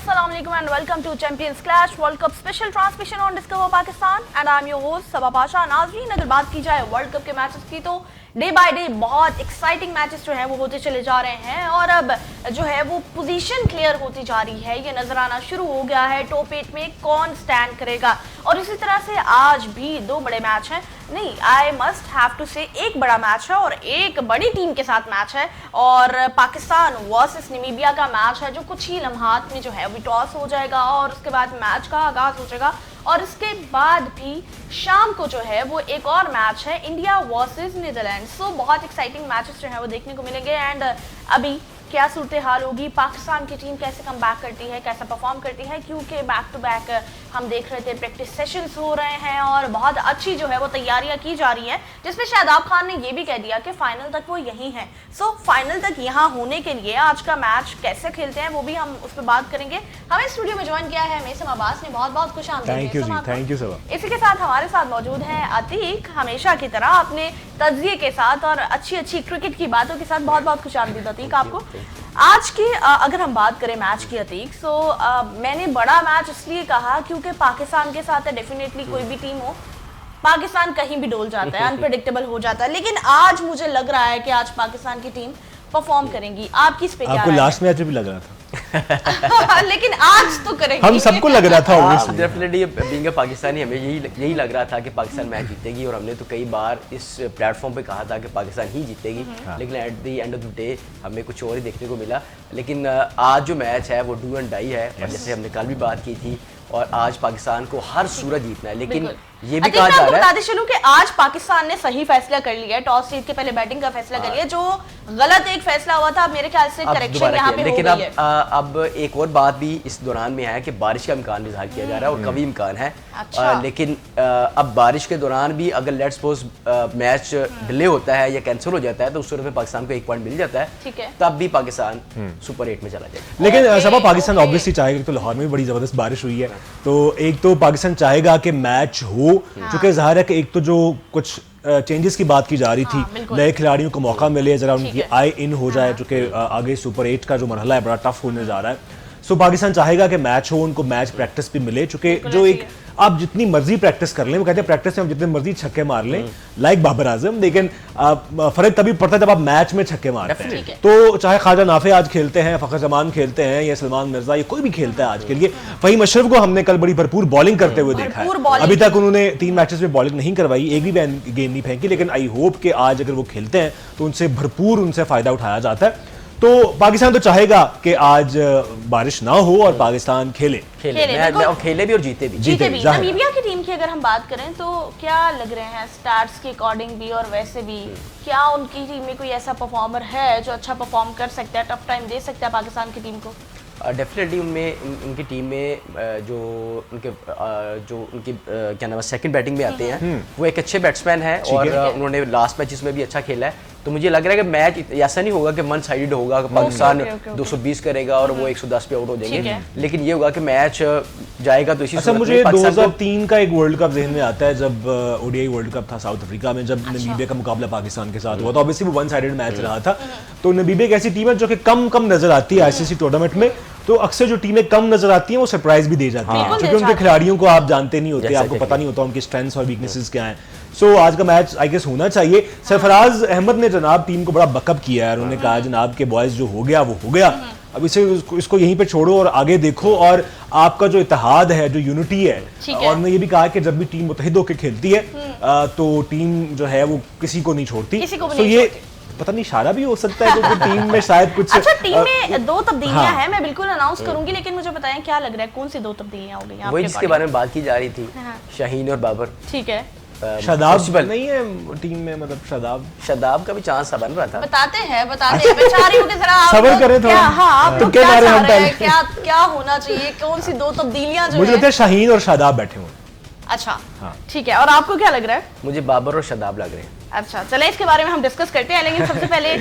Assalamu alaikum and welcome to Champions Clash World Cup special transmission on Discover Pakistan and I am your host सबा पाशा। नाज़रीन, अगर बात की जाए world cup के matches की तो डे बाय डे बहुत एक्साइटिंग मैचेस जो हैं वो होते चले जा रहे हैं और अब जो है वो पोजीशन क्लियर होती जा रही है, ये नजर आना शुरू हो गया है टॉप 8 में कौन स्टैंड करेगा। और इसी तरह से आज भी दो बड़े मैच हैं, नहीं आई मस्ट हैव टू से एक बड़ा मैच है और एक बड़ी टीम के साथ मैच है और पाकिस्तान वर्सेस नामीबिया का मैच है जो कुछ ही लम्हात में जो है वो टॉस हो जाएगा और उसके बाद मैच का आगाज हो जाएगा। और इसके बाद भी शाम को जो है वो एक और मैच है इंडिया वर्सेस नीदरलैंड। सो बहुत एक्साइटिंग मैचेस जो है वो देखने को मिलेंगे एंड अभी क्या सूरत हाल होगी, पाकिस्तान की टीम कैसे कम बैक करती है, कैसा परफॉर्म करती है, क्योंकि बैक टू बैक हम देख रहे थे प्रैक्टिस सेशंस हो रहे हैं और बहुत अच्छी जो है वो तैयारियां की जा रही हैं, जिसमें शादाब खान ने ये भी कह दिया कि फाइनल तक वो यहीं हैं। सो फाइनल तक यहाँ होने के लिए आज का मैच कैसे खेलते हैं वो भी हम उस पर बात करेंगे। हमें स्टूडियो में ज्वाइन किया है मेसम अब्बास ने, बहुत बहुत खुश आमदीद। इसी के साथ हमारे साथ मौजूद है अतीक, हमेशा की तरह अपने तज्जिए के साथ और अच्छी अच्छी क्रिकेट की बातों के साथ बहुत बहुत खुश आमदीद अतीक आपको। आज की अगर हम बात करें मैच की अतीक, मैंने बड़ा मैच इसलिए कहा क्योंकि पाकिस्तान के साथ है, डेफिनेटली कोई भी टीम हो पाकिस्तान कहीं भी डोल जाता है, अनप्रेडिक्टेबल हो जाता है, लेकिन आज मुझे लग रहा है कि आज पाकिस्तान की टीम परफॉर्म करेंगी। आपकी इस पे क्या आपको लास्ट मैच में भी लग रहा था लेकिन आज तो करेंगे, हम सबको लग रहा था। डेफिनेटली बीइंग अ पाकिस्तानी हमें यही लग रहा था कि पाकिस्तान मैच जीतेगी और हमने तो कई बार इस प्लेटफॉर्म पे कहा था कि पाकिस्तान ही जीतेगी, लेकिन at the end of the day हमें कुछ और ही देखने को मिला। लेकिन आज जो मैच है वो डू एंड डाई है और जैसे हमने कल भी बात की थी और आज पाकिस्तान को हर सूरत जीतना है। लेकिन ये भी कहा जा रहा है, बताते चलूं कि आज पाकिस्तान ने सही फैसला कर लिया है, टॉस जीत के पहले बैटिंग का फैसला कर लिया, जो गलत एक फैसला हुआ था मेरे ख्याल से करेक्शन यहाँ पे हो गई है। अब एक और बात भी इस दौरान में है कि बारिश का इम्कान इज़हार किया जा रहा है और कभी इम्कान है। लेकिन अब बारिश के दौरान भी अगर लेट्स सपोज मैच डिले होता है या कैंसिल हो जाता है तो उस सूरत में पाकिस्तान को एक पॉइंट मिल जाता है, तब भी पाकिस्तान सुपर 8 में चला जाएगा। लेकिन सबा पाकिस्तान ऑब्वियसली चाहेगा, तो लाहौर में भी बड़ी जबरदस्त बारिश हुई है, तो एक तो पाकिस्तान चाहेगा कि मैच हो, चूंकि ज़ाहिर है कि एक तो जो कुछ चेंजेस की बात की जा रही थी, नए खिलाड़ियों को मौका मिले, जरा उनकी आई इन हो जाए, चूंकि आगे सुपर 8 का जो मरहला है बड़ा टफ होने जा रहा है। सो पाकिस्तान चाहेगा कि मैच हो, उनको मैच प्रैक्टिस भी मिले, चूंकि जो एक आप जितनी मर्जी प्रैक्टिस कर लें, वो कहते हैं प्रैक्टिस में हम जितने मर्जी छक्के मार लें लाइक बाबर आजम, लेकिन फर्क तभी पड़ता है जब आप मैच में छक्के मारते हैं। तो चाहे ख्वाजा नाफे आज खेलते हैं, फ़खर जमान खेलते हैं या सलमान मिर्जा, ये कोई भी खेलता है आज के लिए। फहीम अशरफ को हमने कल बड़ी भरपूर बॉलिंग करते हुए देखा है, अभी तक उन्होंने 3 मैचेस में बॉलिंग नहीं करवाई, एक भी गेंद नहीं फेंकी, लेकिन आई होप कि आज अगर वो खेलते हैं तो उनसे भरपूर उनसे फायदा उठाया जाता है। तो पाकिस्तान तो चाहेगा कि आज बारिश ना हो और पाकिस्तान खेले भी और जीते भी। नामीबिया की टीम की अगर हम बात करें तो क्या लग रहे हैं स्टार्स के अकॉर्डिंग भी और वैसे भी, क्या उनकी टीम में कोई ऐसा परफॉर्मर है जो अच्छा परफॉर्म कर सकता है, टफ टाइम दे सकता है पाकिस्तान की टीम को? डेफिनेटली उनकी टीम में जो उनकी क्या नाम है सेकंड बैटिंग में आते हैं, वो एक अच्छे बैट्समैन है और उन्होंने लास्ट मैचेस में भी अच्छा खेला है। तो मुझे लग रहा है कि मैच ऐसा नहीं होगा कि वन साइडेड होगा कि पाकिस्तान 220 करेगा और वो 110 पे आउट हो जाएंगे, लेकिन ये होगा कि मैच जाएगा तो इसी सूरत में। मुझे 2003 का एक वर्ल्ड कप ज़हन में आता है, जब ओडीआई वर्ल्ड कप था साउथ अफ्रीका में, जब नामीबिया का मुकाबला पाकिस्तान के साथ हुआ था। ऑब्वियसली वो वन साइडेड मैच रहा था, तो नामीबिया एक ऐसी टीम है जो कि कम नजर आती है आईसीसी टूर्नामेंट में, तो अक्सर जो टीमें कम नजर आती हैं वो सरप्राइज भी दे जाती हैं, क्योंकि उनके खिलाड़ियों को आप जानते नहीं होते, आपको पता नहीं होता उनकी स्ट्रेंथ्स और वीकनेसेस क्या हैं। सो आज का मैच आई गेस होना चाहिए। सरफराज अहमद ने जनाब टीम को बड़ा बकअप किया है, उन्होंने कहा जनाब के बॉयज जो हो गया वो हो गया, अब इसको यहीं पे छोड़ो और आगे देखो, और आपका जो इत्तेहाद है, जो यूनिटी है, और उन्होंने ये भी कहा कि जब भी टीम मुत्तहिद होकर खेलती है तो टीम जो है वो किसी को नहीं छोड़ती। तो ये पता नहीं इशारा भी हो सकता है क्योंकि टीम में शायद कुछ अच्छा टीम में 2 तब्दीलियां हैं, मैं बिल्कुल अनाउंस करूंगी, लेकिन मुझे बताएं क्या लग रहा है कौन सी 2 तब्दीलियां हो गई हैं? वही जिसके बारे में बात की जा रही थी, शाहीन और बाबर। ठीक है, शादाब नहीं है टीम में, मतलब शादाब का भी चांस बन रहा था। बताते हैं बेचारियों के जरा सब्र करें थोड़ा। हाँ, तो क्या होना चाहिए, कौन सी 2 तब्दीलियां जो मुझे लगता है शाहीन और शादाब बैठे हुए। अच्छा ठीक है, और आपको क्या लग रहा है? मुझे बाबर और शादाब लग रहे हैं। अच्छा चले इसके बारे में हम डिस्कस करते हैं, लेकिन सबसे पहले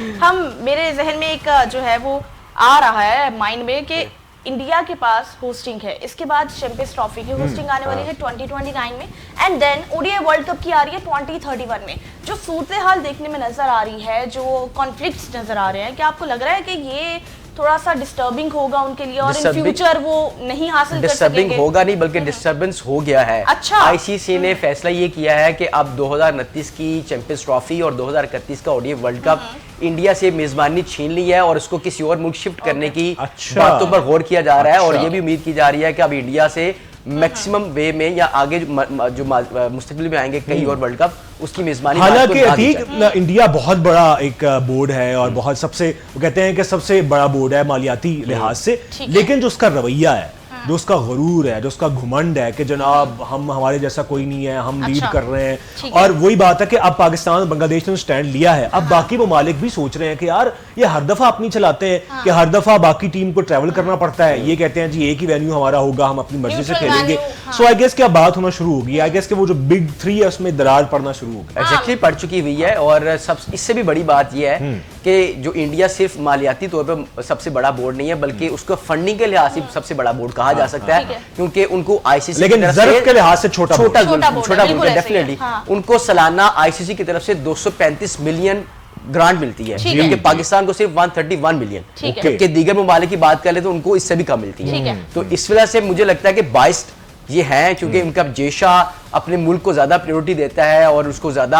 मेरे जहन में एक जो है वो आ रहा है माइंड में कि इंडिया के पास होस्टिंग है, इसके बाद चैंपियंस ट्रॉफी की होस्टिंग आने वाली है 2029 में, and then ODI world cup की आ रही है 2031 में। जो सूरत हाल देखने में नजर आ रही है, जो कॉन्फ्लिक्ट्स नजर आ रहे हैं, क्या आपको लग रहा है कि ये थोड़ा सा डिस्टर्बिंग होगा उनके लिए और इन Disturbing- फ्यूचर वो नहीं हासिल कर डिस्टर्बिंग सकेंगे? होगा नहीं बल्कि डिस्टर्बेंस हो गया है। अच्छा। आईसीसी ने फैसला ये किया है कि अब 2029 की चैंपियंस ट्रॉफी और 2031 का ओडीआई वर्ल्ड कप इंडिया से मेजबानी छीन ली है और उसको किसी और मुल्क शिफ्ट करने की अच्छा। बातों पर गौर किया जा रहा है और अच्छा। ये भी उम्मीद की जा रही है कि अब इंडिया से मैक्सिमम वे में या आगे जो मुस्तकबिल में आएंगे कई और वर्ल्ड कप उसकी मेजबानी हालांकि अतीक इंडिया बहुत बड़ा एक बोर्ड है और बहुत सबसे वो कहते हैं कि सबसे बड़ा बोर्ड है मालियाती लिहाज से, ठीक है। लेकिन जो उसका रवैया है, जो उसका गुरूर है, जो उसका घुमंड है कि जनाब हम हमारे जैसा कोई नहीं है, हम लीड अच्छा। कर रहे हैं। ठीक है। और वही बात है कि अब पाकिस्तान और बांग्लादेश ने स्टैंड लिया है, अब बाकी ममालिक भी सोच रहे हैं कि यार ये हर दफा अपनी चलाते हैं कि हर दफा बाकी टीम को ट्रैवल करना पड़ता है, ये कहते हैं जी एक ही वेन्यू हमारा होगा, हम अपनी मर्जी से Neutral खेलेंगे। venue, सो आई गेस क्या बात होना शुरू होगी, आई गेस कि वो जो बिग 3 है उसमें दरार पड़ना शुरू होगी। एग्जैक्टली पड़ चुकी हुई है और सब इससे भी बड़ी बात यह है कि जो इंडिया सिर्फ मालियाती तौर पर सबसे बड़ा बोर्ड नहीं है बल्कि उसको फंडिंग के लिहाज से सबसे बड़ा बोर्ड कहा जा सकता ठीक है है। क्योंकि उनको आईसीसी लेकिन ज़र्फ के लिहाज से छोटा बोर्ड। छोटा बोर्ड है, बिल्कुल ऐसे ही है, डेफिनेटली हाँ। उनको सालाना आईसीसी की तरफ से 235 मिलियन ग्रांट मिलती है ठीक है। जबकि पाकिस्तान को सिर्फ 131 मिलियन ठीक है। जबकि दीगर ममालिक की बात कर ले तो उनको इससे भी कम मिलती ठीक है। है। तो इस वजह से मुझे लगता है कि बाइस्ड ये है क्योंकि उनका जेशा अपने मुल्क को ज्यादा प्रायोरिटी देता है और उसको ज्यादा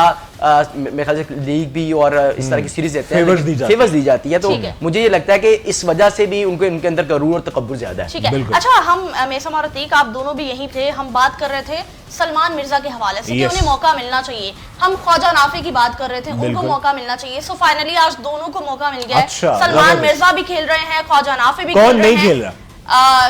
मेरे ख्याल से लीग भी और इस तरह की सीरीज देते हैं, फेवर्स दी जाती है। तो ठीक है। मुझे ये लगता है कि इस वजह से भी उनको इनके अंदर गरूर और तकब्बुर ज्यादा है। ठीक है। बिल्कुल। अच्छा, हम मेसम और अतीक आप दोनों भी यहीं थे, हम बात कर रहे थे सलमान मिर्जा के हवाले से कि Yes. उन्हें मौका मिलना चाहिए। हम ख्वाजा नाफी की बात कर रहे थे, उनको बिल्कुल। मौका मिलना चाहिए। सो फाइनली आज दोनों को मौका मिल गया है। अच्छा, सलमान जबरदस्त। मिर्जा भी खेल रहे हैं, ख्वाजा नाफी भी कौन खेल रहे नहीं हैं। खेल रहा?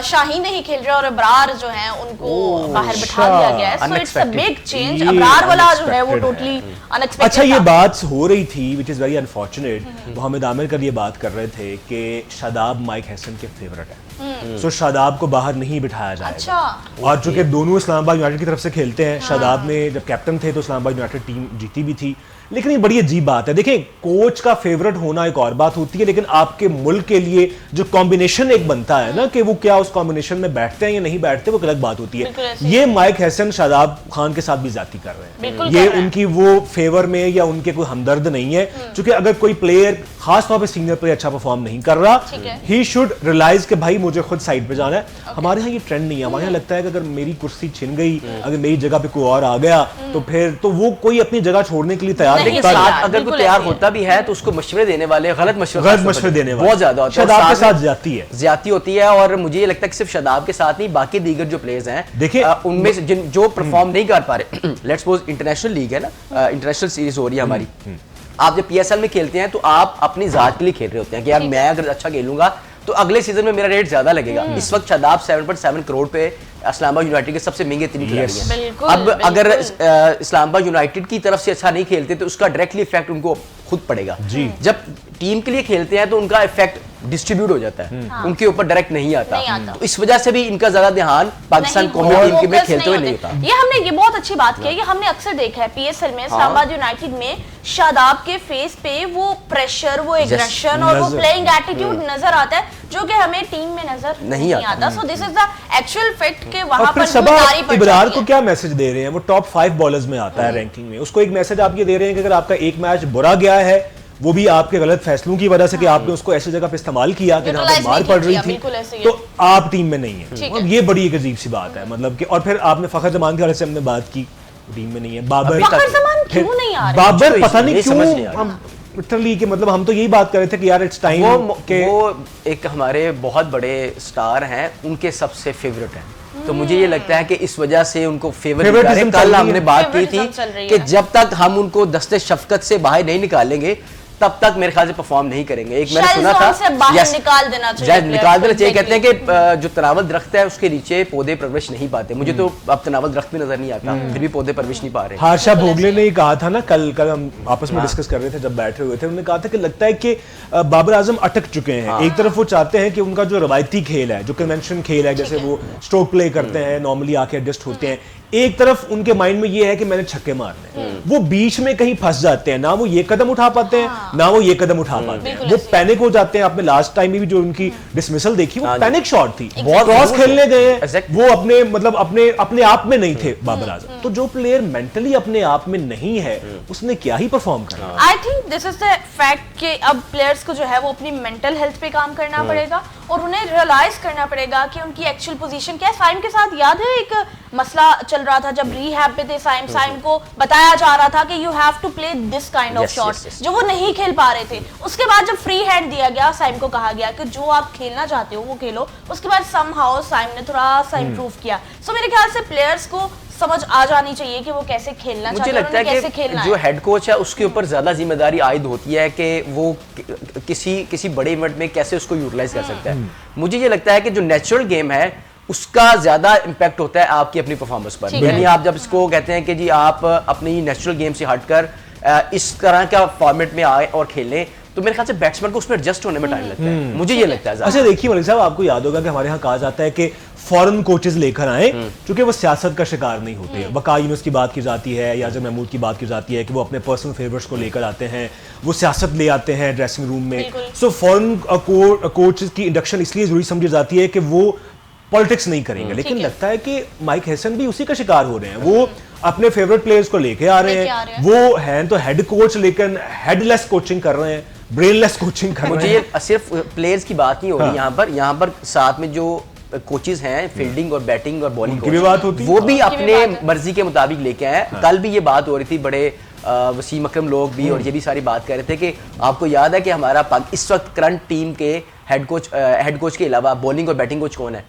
शाहीन नहीं खेल रहे और अबरार जो है उनको बाहर बिठा अच्छा। दिया गया है। So it's a Unexpected. Big change. ये अबरार वाला जो है वो unexpected टोटली है। अनएक्सपेक्टेड। अच्छा, ये बात हो रही थी which is very unfortunate, Mohammad Amir का ये बात कर रहे थे कि शादाब माइक हैसन के फेवरेट है, सो शादाब को बाहर नहीं बिठाया जाएगा। अच्छा। और चूंकि दोनों इस्लामाबाद यूनाइटेड की तरफ से खेलते हैं, शादाब ने जब कैप्टन थे तो इस्लामाबाद यूनाइटेड टीम जीती भी थी, लेकिन ये बड़ी अजीब बात है। देखें, कोच का फेवरेट होना एक और बात होती है, लेकिन आपके मुल्क के लिए जो कॉम्बिनेशन एक बनता है ना कि वो क्या उस कॉम्बिनेशन में बैठते हैं या नहीं बैठते, वो अलग बात होती बिल्कुल है। ऐसे ये माइक हैसन शादाब खान के साथ भी जाती कर रहे बिल्कुल हैं, कर ये रहे हैं। उनकी वो फेवर में या उनके कोई हमदर्द नहीं है, क्योंकि अगर कोई प्लेयर खास तौर पे सीनियर प्लेयर अच्छा परफॉर्म नहीं कर रहा, ठीक है। ही शुड रियलाइज कि भाई मुझे खुद साइड पे जाना है। हमारे यहाँ ये ट्रेंड नहीं है, हमारे यहाँ लगता है कि अगर मेरी कुर्सी छिन गई, अगर मेरी जगह पे कोई और आ गया तो फिर तो वो कोई अपनी जगह छोड़ने के लिए तैयार नहीं, नहीं लेकिन होता। साथ अगर बिल्कुल कोई तैयार ऐसे ही होता भी है तो उसको मशवरे देने वाले गलत मशवरे देने वाले बहुत ज्यादा होते हैं। शादाब के और साथ जाती है। ज्यादती होती है और मुझे ये लगता है कि सिर्फ शादाब के साथ नहीं बाकी दीगर जो प्लेयर्स हैं देखिए, उनमें से जिन जो परफॉर्म नहीं कर पा रहे, लेट्स सपोज इंटरनेशनल लीग है ना, इंटरनेशनल सीरीज हो रही है हमारी, आप जब पीएसएल में खेलते हैं तो आप अपनी जात के लिए खेल रहे होते हैं कि यार मैं अगर अच्छा खेलूंगा तो अगले सीजन में मेरा रेट ज्यादा लगेगा। इस वक्त शादाब 7.7 करोड़ पे इस्लामाबाद यूनाइटेड के सबसे महंगे 3 खिलाड़ी हैं। बिल्कुल, अब अगर बिल्कुल। इस्लामाबाद यूनाइटेड की तरफ से अच्छा नहीं खेलते तो उसका डायरेक्टली इफेक्ट उनको खुद पड़ेगा। जी। जब टीम के लिए खेलते हैं तो उनका इफेक्ट डिस्ट्रीब्यूट हो जाता है, उनके ऊपर डायरेक्ट नहीं आता। नहीं आता। तो इस वजह से भी इनका ज्यादा ध्यान पाकिस्तान नहीं, कौमी टीम के में focus खेलते हुए नहीं होते। होता। ये हमने ये बहुत अच्छी बात की है, ये हमने अक्सर देखा है पीएसएल में इस्लामाबाद यूनाइटेड में शादाब के फेस पे वो प्रेशर, वो एग्रेशन और वो नजर- प्लेइंग एटीट्यूड नजर आता है जो कि हमें टीम में नजर नहीं आता। So this is the actual fact के वहां और पर फिर सबा जिम्मेदारी पड़ इब्रार जाती को है। क्या मैसेज दे रहे हैं? वो टॉप 5 बॉलर्स में आता है रैंकिंग में, उसको एक मैसेज आप ये दे रहे हैं कि अगर आपका एक मैच बुरा गया है वो भी आपके गलत फैसलों की वजह से कि आपने उसको ऐसी जगह पे इस्तेमाल किया कि जहां पे Utilize मार नहीं पड़ रही किया, थी, बिल्कुल ऐसे ही तो है। आप टीम में नहीं ठीक है। है। और ये बड़ी एक अजीब सी बात है, मतलब कि और फिर आपने फखर जमान के हवाले से हमने बात की, टीम में नहीं है बाबर। फखर जमान फिर क्यों नहीं आ रहे? बाबर मुझे पता तो नहीं ये समझ नहीं क्यों, आ रहा। हम लिटरली कि मतलब हम तो यही बात कर रहे थे कि यार इट्स टाइम के वो एक हमारे बहुत बड़े स्टार हैं, उनके सबसे फेवरेट हैं। तो मुझे ये लगता है कि इस वजह से उनको फेवर Favoritism चल कल रही हमने है। बात की थी Favoritism चल रही कि है। जब तक हम उनको दस्ते शफकत से बाहर नहीं निकालेंगे तब तक मेरे ख्याल से परफॉर्म नहीं करेंगे। एक मैंने Shell सुना zone था से बाहर Yes, निकाल देना चाहिए शायद player निकाल देना को, चाहिए। कहते हैं कि जो तनावल दरख्त है उसके नीचे पौधे परवरिश नहीं पाते। मुझे तो अब तनावल दरख्त भी नजर नहीं आता, फिर भी पौधे परवरिश नहीं पा रहे। हार्षा भोगले ने कहा था ना, कल हम आपस में डिस्कस कर रहे थे जब बैठे हुए थे, उन्होंने कहा था कि लगता है कि बाबर आजम अटक चुके हैं। एक तरफ वो चाहते हैं कि उनका जो रवायती खेल है, जो कन्वेंशन खेल है, जैसे वो स्ट्रोक प्ले करते हैं, नॉर्मली आके एडजस्ट होते हैं, एक तरफ उनके माइंड में ये है कि मैंने छक्के मारने हैं, वो बीच में कहीं फंस जाते हैं, ना वो ये कदम उठा पाते हैं ना वो ये कदम उठा पाते हैं, वो पैनिक हो जाते हैं। आपने लास्ट टाइम में भी जो उनकी डिसमिसल देखी वो पैनिक शॉट थी, क्रॉस खेलने गए हैं, वो अपने मतलब अपने आप में नहीं थे बाबर आजम। तो जो प्लेयर मेंटली अपने आप में नहीं है उसने क्या ही परफॉर्म करना। I think this is the fact कि अब प्लेयर्स को जो है वो अपनी मेंटल हेल्थ पे काम करना पड़ेगा और उन्हें रियलाइज करना पड़ेगा कि उनकी एक्चुअल पोजीशन क्या है। साइम के साथ याद है एक मसला चल रहा था जब रीहैब पे थे, साइम को बताया जा रहा था कि you have to play this kind of shot, जो वो नहीं खेल पा रहे थे। उसके बाद जब फ्री हैंड दिया गया, साइम को कहा गया कि जो आप खेलना चाहते हो वो खेलो। उसके बाद समहाउ साइम ने थोड़ा सा इंप्रूव किया। सो मेरे ख्याल से प्लेयर्स को समझ आ जानी चाहिए कि वो कैसे खेलना चाहते हैं, मुझे लगता है कि जो हेड कोच है उसके ऊपर ज्यादा जिम्मेदारी आयद होती है कि वो किसी बड़े इवेंट में कैसे उसको यूटिलाइज कर सकता है। मुझे ये लगता है कि जो नेचुरल गेम है उसका ज्यादा इम्पैक्ट होता है आपकी अपनी परफॉर्मेंस पर। यानी आप जब इसको कहते हैं कि जी आप अपनी नेचुरल गेम से हटकर इस तरह का फॉर्मेट में आए और खेलें, तो मेरे ख्याल से बैट्समैन को उसमें एडजस्ट होने में टाइम लगता है। मुझे ये लगता है। अच्छा देखिए मलिक साहब, आपको याद होगा कि हमारे यहाँ कहा जाता है कि फॉरेन कोचेस लेकर आए क्योंकि वो सियासत का शिकार नहीं होते। वका यूनुस की बात की जाती है या जब महमूद की बात की जाती है कि वो अपने पर्सनल फेवरेट्स को लेकर आते हैं, वो सियासत ले आते हैं ड्रेसिंग रूम में। सो फॉरेन कोचेस की इंडक्शन इसलिए जरूरी समझी जाती है कि वो पॉलिटिक्स नहीं करेंगे। लेकिन लगता है कि माइक हैसन भी उसी का शिकार हो रहे हैं। वो अपने फेवरेट प्लेयर्स को लेके आ रहे हैं, वो हैं तो हेड कोच लेकिन हेडलेस कोचिंग कर रहे हैं, ब्रेनलेस कोचिंग कर रहे हैं। मुझे सिर्फ प्लेयर्स की बात नहीं हो रही यहाँ पर साथ में जो कोचेस हैं फील्डिंग और बैटिंग और बॉलिंग की भी बात होती है, वो भी अपने मर्जी के मुताबिक लेके आए। कल भी ये बात हो रही थी, बड़े वसीम अकरम लोग भी और ये भी सारी बात कर रहे थे कि आपको याद है कि हमारा इस वक्त करंट टीम के हेड कोच के अलावा बॉलिंग और बैटिंग कोच कौन है?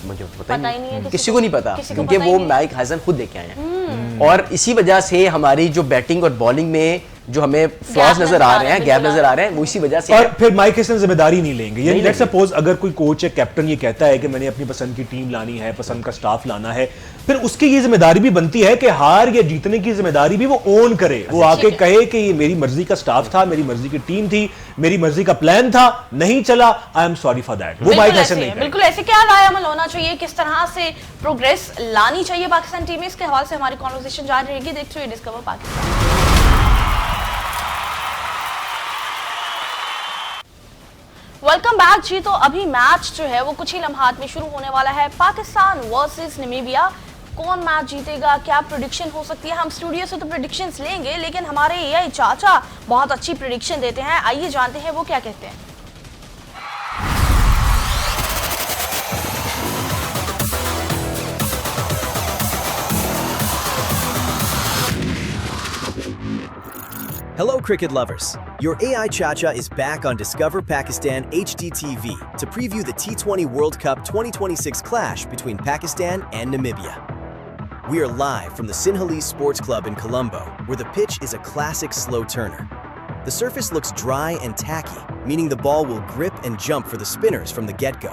मुझे पता ही नहीं है, किसी को नहीं पता, क्योंकि वो माइक हैसन खुद लेके आए हैं। और इसी वजह से हमारी जो बैटिंग और बॉलिंग में जो हमें फ्लॉज नजर आ रहे हैं, गैप नजर आ रहे हैं, वो इसी वजह से। और फिर माइक हैसन जिम्मेदारी नहीं लेंगे। यानी लेट्स सपोज अगर कोई कोच या कैप्टन ये कहता है कि मैंने अपनी पसंद की टीम लानी है, पसंद का स्टाफ लाना है, फिर उसकी ये जिम्मेदारी भी बनती है कि हार या जीतने की जिम्मेदारी भी वो ओन करे। वो आके कहे कि ये मेरी मर्जी का स्टाफ था, मेरी मर्जी की टीम थी, मेरी मर्जी का प्लान था, नहीं चला, I am sorry for that. वो माइक हैसन नहीं। बिल्कुल ऐसे क्या राय अमल होना चाहिए, किस तरह से प्रोग्रेस लानी चाहिए पाकिस्तान टीम में, इसके हवाले से हमारी कॉन्वर्सेशन जारी रहेगी। देखते हुए डिस्कवर पाकिस्तान। वेलकम बैक जी। तो अभी मैच जो है वो कुछ ही लम्हात में शुरू होने वाला है, पाकिस्तान वर्सेस नामीबिया। कौन मैच जीतेगा, क्या प्रेडिक्शन हो सकती है? हम स्टूडियो से तो प्रेडिक्शंस लेंगे, लेकिन हमारे एआई चाचा बहुत अच्छी प्रेडिक्शन देते हैं। आइए जानते हैं वो क्या कहते हैं। Hello cricket lovers, your AI Chacha is back on Discover Pakistan HDTV to preview the T20 World Cup 2026 clash between Pakistan and Namibia. We are live from the Sinhalese Sports Club in Colombo, where the pitch is a classic slow turner. The surface looks dry and tacky, meaning the ball will grip and jump for the spinners from the get-go.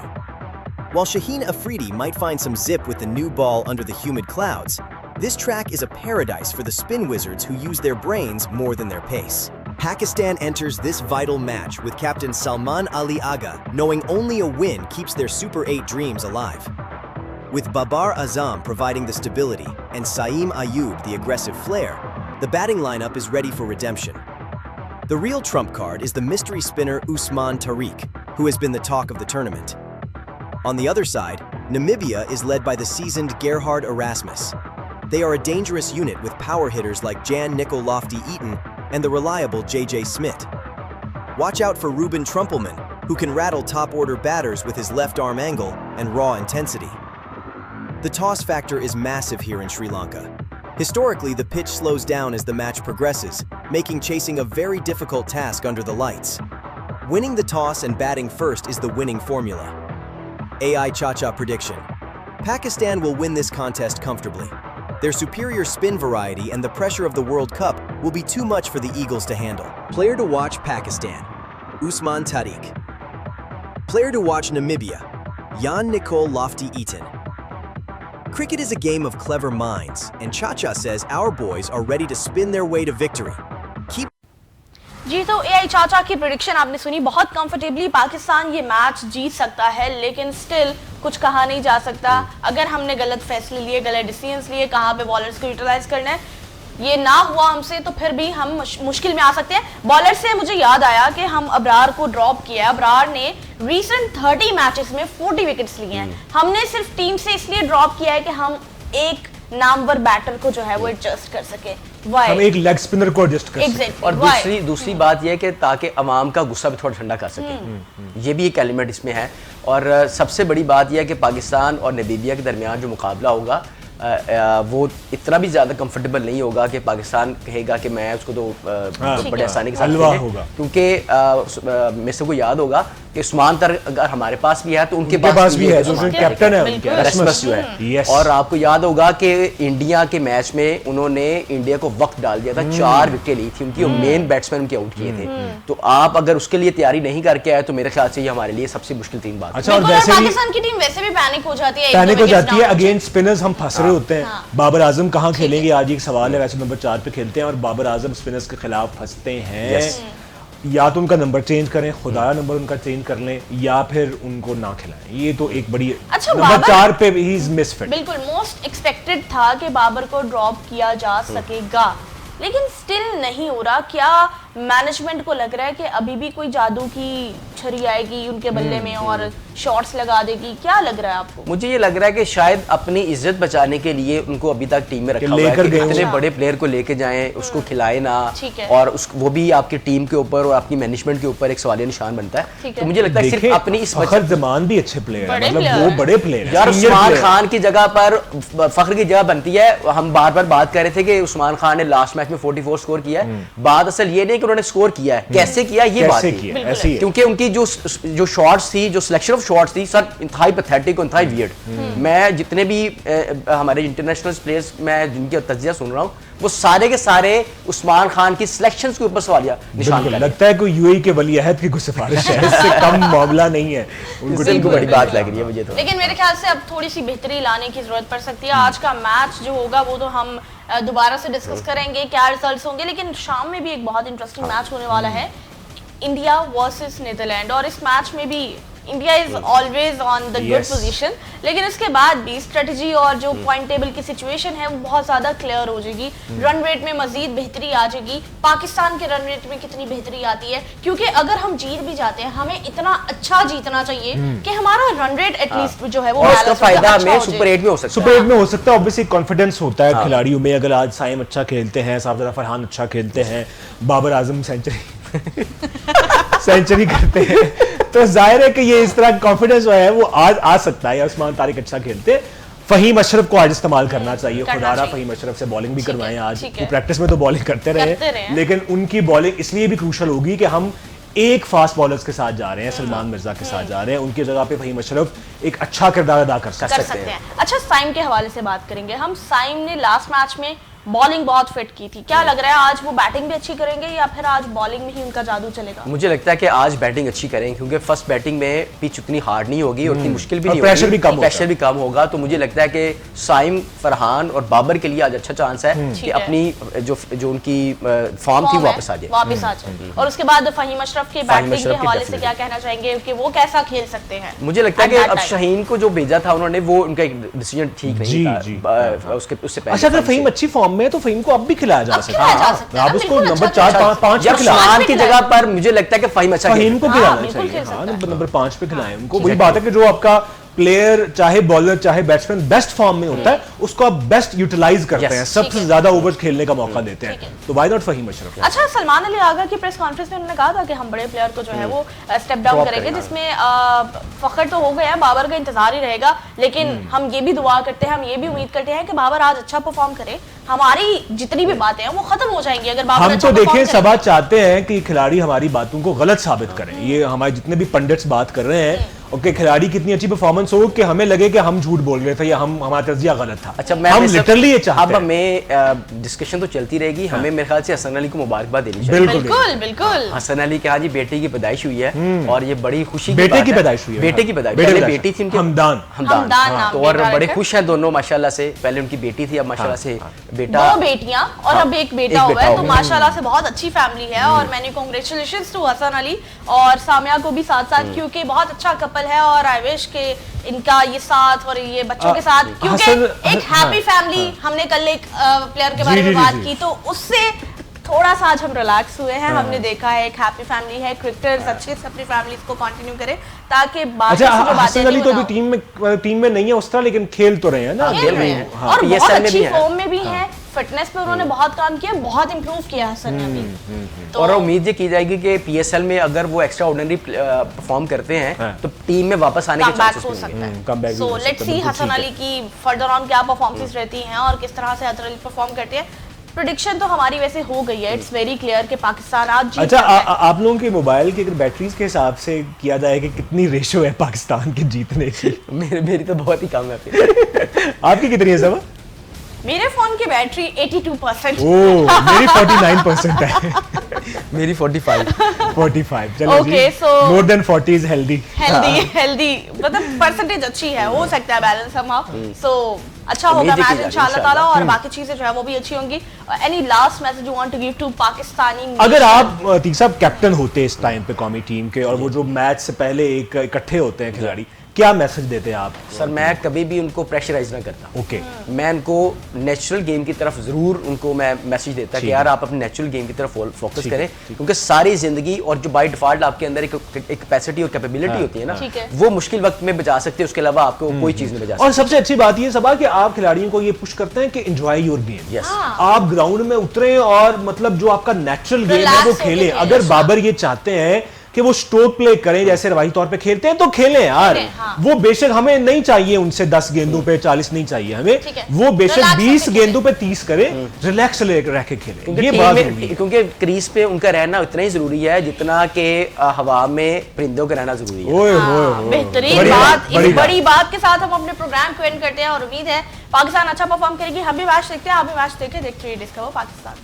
While Shaheen Afridi might find some zip with the new ball under the humid clouds, this track is a paradise for the spin wizards who use their brains more than their pace. Pakistan enters this vital match with captain Salman Ali Agha, knowing only a win keeps their Super 8 dreams alive. With Babar Azam providing the stability and Saeem Ayub the aggressive flair, the batting lineup is ready for redemption. The real trump card is the mystery spinner Usman Tariq, who has been the talk of the tournament. On the other side, Namibia is led by the seasoned Gerhard Erasmus. They are a dangerous unit with power hitters like Jan Nicol Lofty-Eaton and the reliable J.J. Smith. Watch out for Ruben Trumpelman, who can rattle top-order batters with his left arm angle and raw intensity. The toss factor is massive here in Sri Lanka. Historically, the pitch slows down as the match progresses, making chasing a very difficult task under the lights. Winning the toss and batting first is the winning formula. AI Chacha prediction: Pakistan will win this contest comfortably. Their superior spin variety and the pressure of the World Cup will be too much for the Eagles to handle. Player to watch Pakistan: Usman Tariq. Player to watch Namibia: Jan Nicol Lofty-Eaton. Cricket is a game of clever minds, and Chacha says our boys are ready to spin their way to victory. Keep जी तो AI चाचा की prediction आपने सुनी। बहुत comfortably Pakistan ये match जीत सकता है, लेकिन स्टिल कुछ कहा नहीं जा सकता। अगर हमने गलत फैसले लिए, गलत डिसीजंस लिए, कहाँ पे बॉलर्स को यूटिलाइज करना है, ये ना हुआ हमसे तो फिर भी हम मुश्किल में आ सकते हैं। बॉलर से मुझे याद आया कि हम अबरार को ड्रॉप किया। अबरार ने रीसेंट 30 मैचेस में 40 विकेट्स लिए हैं। हमने सिर्फ टीम से इसलिए ड्रॉप किया है कि हम एक नामवर बैटर को जो है वो एडजस्ट कर सके। हम एक लेग स्पिनर को एडजस्ट कर सके। और दूसरी बात यह है कि ताकि अवाम का गुस्सा भी थोड़ा ठंडा कर सके, ये भी एक एलिमेंट इसमें है। और सबसे बड़ी बात यह है कि पाकिस्तान और नामीबिया के दरमियान जो मुकाबला होगा वो इतना भी ज़्यादा कंफर्टेबल नहीं होगा कि पाकिस्तान कहेगा कि मैं उसको तो बड़े आसानी के साथ होगा, क्योंकि मेरे को याद होगा कि उस्मान तर अगर हमारे पास भी है तो उनके पास भी है, जो कैप्टन है उनके, रस्मस जो है। और आपको याद होगा कि इंडिया के मैच में उन्होंने इंडिया को वक्त डाल दिया था, 4 विकेट ली थी उनकी, और मेन बैट्समैन उनके आउट किए थे। तो आप अगर उसके लिए तैयारी नहीं करके आए तो मेरे ख्याल से ये हमारे लिए सबसे मुश्किल 3 बात है। अच्छा, और वैसे भी पाकिस्तान की टीम वैसे भी पैनिक हो जाती है, अगेंस्ट स्पिनर्स हम फंस रहे होते हैं। बाबर आजम कहाँ खेलेंगे, आज एक सवाल है। वैसे नंबर 4 पे खेलते हैं और बाबर आजम स्पिनर्स के खिलाफ फंसते हैं। या तो उनका नंबर चेंज करें, खुदा नंबर उनका चेंज कर लें, या फिर उनको ना खिलाएं। ये तो एक बड़ी अच्छा, नंबर 4 पे ही इज मिसफिट। बिल्कुल मोस्ट एक्सपेक्टेड था कि बाबर को ड्रॉप किया जा सकेगा, लेकिन स्टिल नहीं हो रहा। क्या मैनेजमेंट को लग रहा है कि अभी भी कोई जादू की छड़ी आएगी उनके बल्ले में और शॉट्स लगा देगी? क्या लग रहा है आपको? मुझे ये लग रहा है कि शायद अपनी इज्जत बचाने के लिए उनको अभी तक टीम में रखा हुआ है कि इतने बड़े प्लेयर को लेके जाएं, उसको खिलाए ना, और वो भी आपकी टीम के ऊपर और आपकी मैनेजमेंट के ऊपर एक सवालिया निशान बनता है। तो मुझे लगता है सिर्फ अपनी इस जमान भी अच्छे प्लेयर है, मतलब वो बड़े प्लेयर यार। उस्मान खान की जगह पर फख्र की जगह बनती है। हम बार बार बात कर रहे थे कि उस्मान खान ने लास्ट मैच में 44 स्कोर किया है। बात असल ये नहीं कि उन्होंने स्कोर किया है, कैसे किया ये बात है। क्योंकि उनकी जो शॉट्स थी, जो सिलेक्शन ऑफ शॉट्स थी सर, इंतहाई पैथेटिक, इंतहाई वियर्ड। मैं जितने भी हमारे इंटरनेशनल प्लेयर्स मैं जिनकी तज्जिया सुन रहा हूँ, वो सारे के सारे उस्मान खान की सिलेक्शंस के ऊपर सवालिया निशान लगता है कोई यूएई के वली अहद की कोई सिफारिश है, इससे कम मामला नहीं है। उनको बड़ी बात लग रही है मुझे तो। लेकिन मेरे ख्याल से अब थोड़ी सी बेहतरी लाने की जरूरत पड़ सकती है। आज का मैच जो होगा वो तो हम दोबारा से डिस्कस करेंगे क्या रिजल्ट्स होंगे, लेकिन शाम में भी एक बहुत इंटरेस्टिंग मैच होने वाला है, इंडिया वर्सेस नीदरलैंड। और इस मैच में भी India is always on the good position, लेकिन उसके बाद भी स्ट्रेटजी और जो पॉइंट टेबल की सिचुएशन है वो बहुत ज्यादा क्लियर हो जाएगी। रन रेट में मजीद बेहतरी आ जाएगी। पाकिस्तान के रन रेट में कितनी बेहतरी आती है, क्योंकि अगर हम जीत भी जाते हैं हमें इतना अच्छा जीतना चाहिए कि हमारा रन रेट एटलीस्ट जो है वो उसका फायदा हमें सुपर 8 में हो सकता है। सुपर 8 में हो सकता है। ऑब्वियसली कॉन्फिडेंस होता है खिलाड़ियों में। अगर आज साइम अच्छा खेलते हैं, साफजरा फरहान अच्छा खेलते हैं, बाबर आजम सेंचुरी करते हैं, तो जाहिर है कि ये इस तरह कॉन्फिडेंस जो है वो आज आ सकता है। उस्मान तारिक अच्छा खेलते, फहीम अशरफ को आज इस्तेमाल करना चाहिए। खुदारा फहीम अशरफ से बॉलिंग भी करवाएं आज। वो प्रैक्टिस में तो बॉलिंग करते रहे, लेकिन उनकी बॉलिंग इसलिए भी क्रूशल होगी कि हम एक फास्ट बॉलर्स के साथ जा रहे हैं, सलमान मिर्जा के साथ जा रहे हैं। उनकी जगह पे फहीम अशरफ एक अच्छा किरदार अदा कर सकते हैं। अच्छा, साइम के हवाले से बात करेंगे हम। साइम ने लास्ट मैच में बॉलिंग बहुत फिट की थी, क्या लग रहा है आज वो बैटिंग भी अच्छी करेंगे या फिर आज बॉलिंग में ही उनका जादू चलेगा? मुझे लगता है कि आज बैटिंग अच्छी करेंगे, क्योंकि फर्स्ट बैटिंग में पिच उतनी हार्ड नहीं होगी और उतनी मुश्किल भी नहीं होगी, प्रेशर भी कम होगा। तो मुझे लगता है कि साइम, फरहान और बाबर के लिए आज अच्छा चांस है कि अपनी जो उनकी फॉर्म थी वापस आ जाए। और उसके बाद फहीम अशरफ के बैटिंग के हवाले से क्या कहना चाहेंगे कि वो कैसा खेल सकते हैं? मुझे लगता है कि अब शाहीन को जो भेजा था उन्होंने, वो उनका एक डिसीजन ठीक नहीं था उससे पहले। अच्छा, अगर फहीम अच्छी फॉर्म में तो फहीम को अब भी खिलाया जा सकता है। आप उसको नंबर 4, 5 उस्मान की जगह पर मुझे लगता है कि फहीम अच्छा फहीम को खिलाना चाहिए। नंबर 5 पे खिलाएं उनको। वही बात है कि जो आपका प्लेयर चाहे बॉलर चाहे बैट्समैन बेस्ट फॉर्म में होता है, उसको आप बेस्ट यूटिलाइज करते हैं, सबसे ज्यादा ओवर्स खेलने का मौका देते हैं। तो व्हाई नॉट फहीम अशरफ? अच्छा, सलमान अली आगा की प्रेस कॉन्फ्रेंस में उन्होंने कहा था कि हम बड़े प्लेयर को जो है वो स्टेप डाउन करेंगे, जिसमें फखर तो हो गया, बाबर का इंतजार ही रहेगा, लेकिन हम ये भी दुआ करते हैं, हम ये भी उम्मीद करते हैं कि बाबर आज अच्छा परफॉर्म करे। हमारी जितनी भी बातें हैं वो खत्म हो जाएंगी अगर बाबर हम तो देखें सबा चाहते हैं कि खिलाड़ी हमारी बातों को गलत साबित करें। ये हमारे जितने भी पंडित्स बात कर रहे हैं ओके, खिलाड़ी कितनी अच्छी परफॉर्मेंस हो कि हमें लगे कि हम झूठ बोल रहे थे या हमारा तर्जिया गलत था। अच्छा, हम लिटरली ये चाहते हैं। अब हमें डिस्कशन तो चलती रहेगी। हमें मेरे ख्याल से हसन अली को मुबारकबाद देनी चाहिए। बिल्कुल। हसन अली के आज बेटे की पैदाइश हुई है और ये बड़ी खुशी की बेटे की पैदाइश हुई है। बेटे की पैदाइश, पहले बेटी थी उनकी हमदान, तो और बड़े खुश हैं दोनों माशाल्लाह से। पहले उनकी बेटी थी, अब माशाल्लाह से बेटा, 2 बेटियां और हाँ, अब एक बेटा एक हुआ बेटा है, हो तो गया। माशाल्लाह से बहुत अच्छी फैमिली है। और मैंने कांग्रेचुलेशंस टू हसन अली और सामिया को भी साथ साथ, क्योंकि बहुत अच्छा कपल है और आई विश के इनका ये साथ और ये बच्चों के साथ, क्योंकि एक हैप्पी फैमिली, हमने कल एक प्लेयर के बारे में बात की तो उससे थोड़ा सा आज हम रिलैक्स हुए हैं। हमने देखा है एक हैप्पी फैमिली है, क्रिकेटर्स अच्छे से अपनी फैमिलीज को कंटिन्यू करें ताकि बाकी अच्छा, जो बातें हसन अली हैं तो वो अभी ना हो। टीम में नहीं है उस तरह, लेकिन खेल तो रहे हैं ना। खेल रहे हैं और PSL बहुत में भी अच्छी है। फॉर्म में भी है, फिटनेस पे उन्होंने बहुत काम किया, बहुत इंप्रूव किया हसन ने अभी। और उम्मीद ये की जाएगी कि PSL में अगर वो एक्स्ट्रा ऑर्डिनरी परफॉर्म करते हैं तो टीम में वापस आने के कमबैक चांसेस हो भी सकता है। comeback भी सो हो लेट्स सकता है, सी बिल्कुल हसन ठीक अली की फर्दर ऑन क्या परफॉर्मेंस रहती हैं और किस तरह से हसन अली परफॉर्म करते हैं। प्रेडिक्शन तो हमारी वैसे हो गई है, इट्स वेरी क्लियर कि पाकिस्तान आज जीत अच्छा, सकता है। आप लोगों के मोबाइल की अगर बैटरीज के हिसाब से किया जाए कि कितनी रेशो है पाकिस्तान के जीतने की? मेरी तो बहुत ही कम है फिर। आपकी कितनी है सब? मेरे फोन की बैटरी 82%। ओह, मेरी 49% है। मेरी 45। 45। चलो जी, Okay, so- more than 40 is healthy। Healthy मतलब परसेंटेज अच्छी है, हो सकता है बैलेंस समहाउ। सो अच्छा उम्मीद होगा है कि मैच जाएगी, इंशाल्लाह ताला, और बाकी चीजें जो है वो भी अच्छी होंगी। Any last message you want to give to Pakistani? अगर आप तीक साहब कैप्टन होते इस टाइम पे कौमी टीम के, और वो जो मैच से पहले एक इकट्ठे होते हैं खिलाड़ी, क्या मैसेज देते हैं आप? सर मैं कभी भी उनको प्रेशराइज ना करता। ओके, मैं उनको नेचुरल गेम की तरफ जरूर उनको मैं मैसेज देता कि यार आप अपने नेचुरल गेम की तरफ फोकस करें, क्योंकि सारी जिंदगी और जो बाय डिफॉल्ट आपके अंदर एक कैपेसिटी और कैपेबिलिटी होती है ना, ठीक है। वो मुश्किल वक्त में बचा सकते हैं, उसके अलावा आपको कोई चीज नहीं बचा और सकती। सबसे अच्छी बात ये सबा कि आप खिलाड़ियों को ये पुश करते हैं कि एंजॉय योर गेम। यस, आप ग्राउंड में उतरे और मतलब जो आपका नेचुरल गेम है Relax वो होके खेलें। खेलें। अगर बाबर ये चाहते हैं कि वो स्ट्रोक प्ले करें जैसे रवायती तौर पे खेलते हैं तो खेलें यार। खेलें, हाँ। वो बेशक हमें नहीं चाहिए उनसे 10 गेंदों पे 40 नहीं चाहिए हमें, ठीक है। वो बेशक Relax 20 होके गेंदों पे 30 करें, रिलैक्स रह के खेलें। क्योंकि ये टीम बात में जरूरी है। क्योंकि क्रीज पे उनका रहना उतना ही जरूरी है जितना कि हवा में परिंदों का रहना जरूरी है। ओए होए होए। बेहतरीन बड़ी बात, बड़ी इस बड़ी बात के साथ हम अपने प्रोग्राम को एंड करते हैं और उम्मीद है पाकिस्तान अच्छा परफॉर्म करेगी। हम भी मैच देखते हैं, आप भी मैच देखें, देखते रहिए डिस्कवर पाकिस्तान।